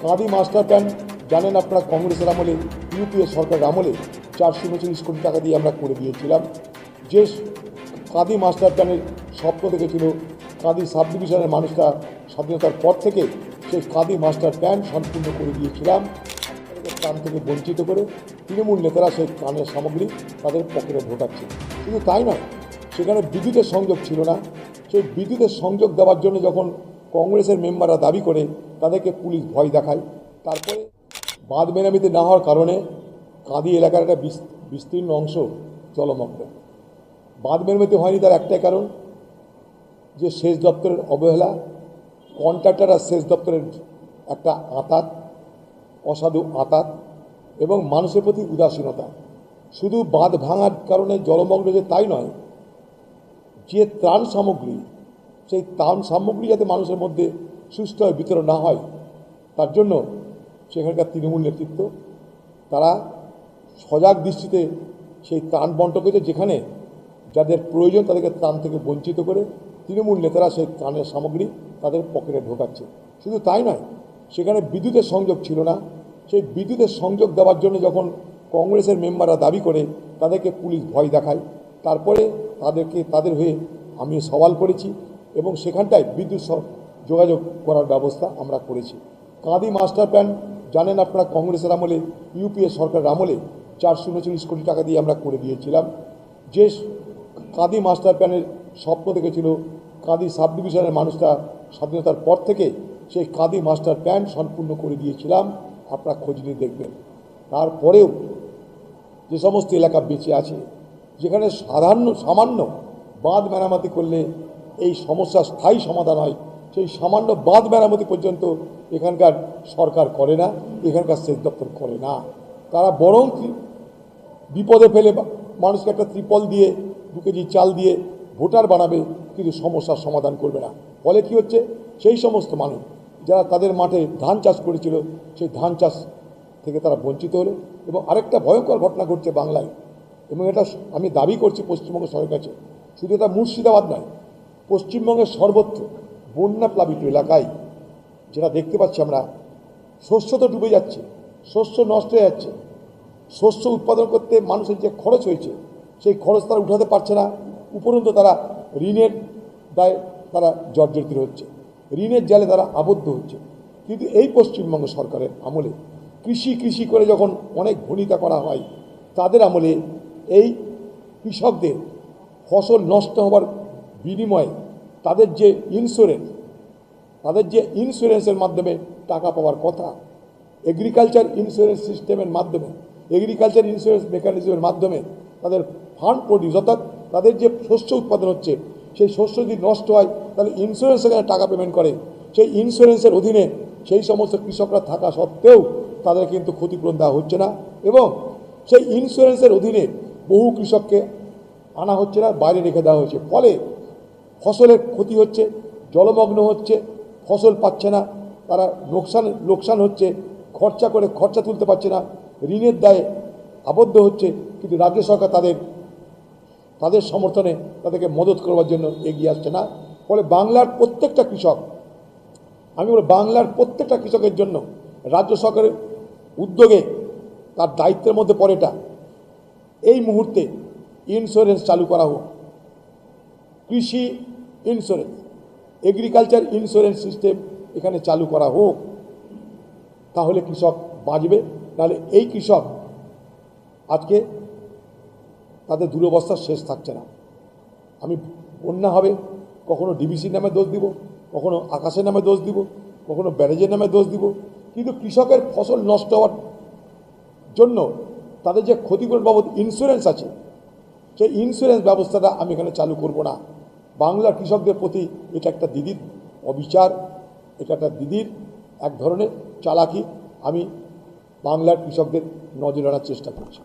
কাঁদি master plan জানেন আপনারা, কংগ্রেসের আমলে, ইউপিএ সরকারের আমলে 439 কোটি টাকা দিয়ে আমরা করে দিয়েছিলাম। যে কাঁদি মাস্টার প্ল্যানের স্বপ্ন দেখেছিল কাঁদি সাব ডিভিশনের মানুষরা স্বাধীনতার পর থেকে, সেই কাঁদি মাস্টার প্ল্যান সম্পূর্ণ করে দিয়েছিলাম। ত্রাণ থেকে বঞ্চিত করে তৃণমূল নেতারা সেই ত্রাণের সামগ্রী তাদের পকেটে ঢোকাচ্ছে। শুধু তাই নয়, সেখানে বিদ্যুতের সংযোগ ছিল না। সেই বিদ্যুতের সংযোগ দেওয়ার জন্য যখন কংগ্রেসের মেম্বাররা দাবি করে, তাদেরকে পুলিশ ভয় দেখায়। তারপরে বাঁধ মেরামতি না হওয়ার কারণে কাঁদি এলাকার একটা বিস্তীর্ণ অংশ জলমগ্ন। বাঁধ মেরামতি হয়নি তার একটাই কারণ, যে সেচ দপ্তরের অবহেলা, কন্ট্রাক্টর আর সেচ দপ্তরের একটা আঁতাত, অসাধু আঁতাত এবং মানুষের প্রতি উদাসীনতা। শুধু বাঁধ ভাঙার কারণে জলমগ্ন যে তাই নয়, যে ত্রাণ সামগ্রী, সেই ত্রাণ সামগ্রী যাতে মানুষের মধ্যে সুষ্ঠুভাবে বিতরণ না হয়, তার জন্য সেখানকার তৃণমূল নেতৃত্ব তারা সজাগ দৃষ্টিতে সেই ত্রাণ বন্টন করেছে। যেখানে যাদের প্রয়োজন তাদেরকে ত্রাণ থেকে বঞ্চিত করে তৃণমূল নেতারা সেই ত্রাণের সামগ্রী তাদের পকেটে ঢোকাচ্ছে। শুধু তাই নয়, সেখানে বিদ্যুতের সংযোগ ছিল না। সেই বিদ্যুতের সংযোগ দেওয়ার জন্য যখন কংগ্রেসের মেম্বাররা দাবি করে, তাদেরকে পুলিশ ভয় দেখায়। তারপরে তাদের হয়ে আমি সওয়াল করেছি এবং সেখানটায় বিদ্যুৎ যোগাযোগ করার ব্যবস্থা আমরা করেছি। কাঁদি মাস্টার প্ল্যান জানেন আপনারা, কংগ্রেসের আমলে, ইউপিএ সরকারের আমলে 439 কোটি টাকা দিয়ে আমরা করে দিয়েছিলাম। যে কাঁদি মাস্টার প্ল্যানের স্বপ্ন দেখেছিল কাঁদি সাব ডিভিশনের মানুষরা স্বাধীনতার পর থেকে, সেই কাঁদি মাস্টার প্ল্যান সম্পূর্ণ করে দিয়েছিলাম। আপনারা খোঁজ নিয়ে দেখবেন। তারপরেও যে সমস্ত এলাকা বেঁচে আছে, যেখানে সামান্য বাঁধ মেরামতি করলে এই সমস্যার স্থায়ী সমাধান হয়, সেই সামান্য বাঁধ মেরামতি পর্যন্ত এখানকার সরকার করে না, এখানকার সেচ দপ্তর করে না। তারা বরং বিপদে ফেলে মানুষকে একটা ত্রিপল দিয়ে, 2 কেজি চাল দিয়ে ভোটার বানাবে, কিন্তু সমস্যার সমাধান করবে না। ফলে কি হচ্ছে, সেই সমস্ত মানুষ যারা তাদের মাঠে ধান চাষ করেছিল, সেই ধান চাষ থেকে তারা বঞ্চিত হলো। এবং আরেকটা ভয়ঙ্কর ঘটনা ঘটছে বাংলায়, এবং এটা আমি দাবি করছি পশ্চিমবঙ্গ সরকারের কাছে। শুধু এটা মুর্শিদাবাদ নয়, পশ্চিমবঙ্গের সর্বত্র বন্যা প্লাবিত এলাকায় যেটা দেখতে পাচ্ছি আমরা, শস্য তো ডুবে যাচ্ছে, শস্য নষ্ট হয়ে যাচ্ছে। শস্য উৎপাদন করতে মানুষের যে খরচ হয়েছে, সেই খরচ তারা উঠাতে পারছে না। উপরন্তু তারা ঋণের দায়ে তারা জর্জরিত হচ্ছে, ঋণের জালে তারা আবদ্ধ হচ্ছে। কিন্তু এই পশ্চিমবঙ্গ সরকারের আমলে কৃষি করে যখন অনেক ভূমিকা করা হয়, তাদের আমলে এই কৃষকদের ফসল নষ্ট হওয়ার বিনিময়ে তাদের যে ইন্স্যুরেন্সের মাধ্যমে টাকা পাওয়ার কথা, এগ্রিকালচার ইন্স্যুরেন্স সিস্টেমের মাধ্যমে, এগ্রিকালচার ইন্স্যুরেন্স মেকানিজমের মাধ্যমে তাদের ফান্ড প্রডিউস, অর্থাৎ তাদের যে শস্য উৎপাদন হচ্ছে, সেই শস্য যদি নষ্ট হয় তাহলে ইন্স্যুরেন্স সেখানে টাকা পেমেন্ট করে। সেই ইন্স্যুরেন্সের অধীনে সেই সমস্ত কৃষকরা থাকা সত্ত্বেও তাদের কিন্তু ক্ষতিপূরণ দেওয়া হচ্ছে না, এবং সেই ইন্স্যুরেন্সের অধীনে বহু কৃষককে আনা হচ্ছে না, বাইরে রেখে দেওয়া হয়েছে। ফলে ফসলের ক্ষতি হচ্ছে, জলমগ্ন হচ্ছে, ফসল পাচ্ছে না, তারা লোকসান হচ্ছে, খরচা তুলতে পারছে না, ঋণের দায়ে আবদ্ধ হচ্ছে। কিন্তু রাজ্য সরকার তাদের সমর্থনে তাদেরকে মদত করবার জন্য এগিয়ে আসছে না। ফলে বাংলার প্রত্যেকটা কৃষক, আমি বলি বাংলার প্রত্যেকটা কৃষকের জন্য রাজ্য সরকারের উদ্যোগে, তার দায়িত্বের মধ্যে পড়ে এটা, এই মুহূর্তে ইন্স্যুরেন্স চালু করা হোক। কৃষি ইন্স্যুরেন্স, এগ্রিকালচার ইন্স্যুরেন্স সিস্টেম এখানে চালু করা হোক, তাহলে কৃষক বাঁচবে। নাহলে এই কৃষক আজকে তাদের দুরবস্থার শেষ থাকছে না। আমি বন্যা হবে, কখনো ডিবিসির নামে দোষ দিব, কখনো আকাশের নামে দোষ দিব, কখনো ব্যারেজের নামে দোষ দিব, কিন্তু কৃষকের ফসল নষ্ট হওয়ার জন্য তাদের যে ক্ষতিপূরণ বাবদ ইন্স্যুরেন্স আছে, সেই ইন্স্যুরেন্স ব্যবস্থাটা আমি এখানে চালু করব না। বাংলার কৃষকদের প্রতি এটা একটা দিদির অবিচার, এটা একটা দিদির এক ধরনের চালাকি। আমি বাংলার কৃষকদের নজর আনার চেষ্টা করছি।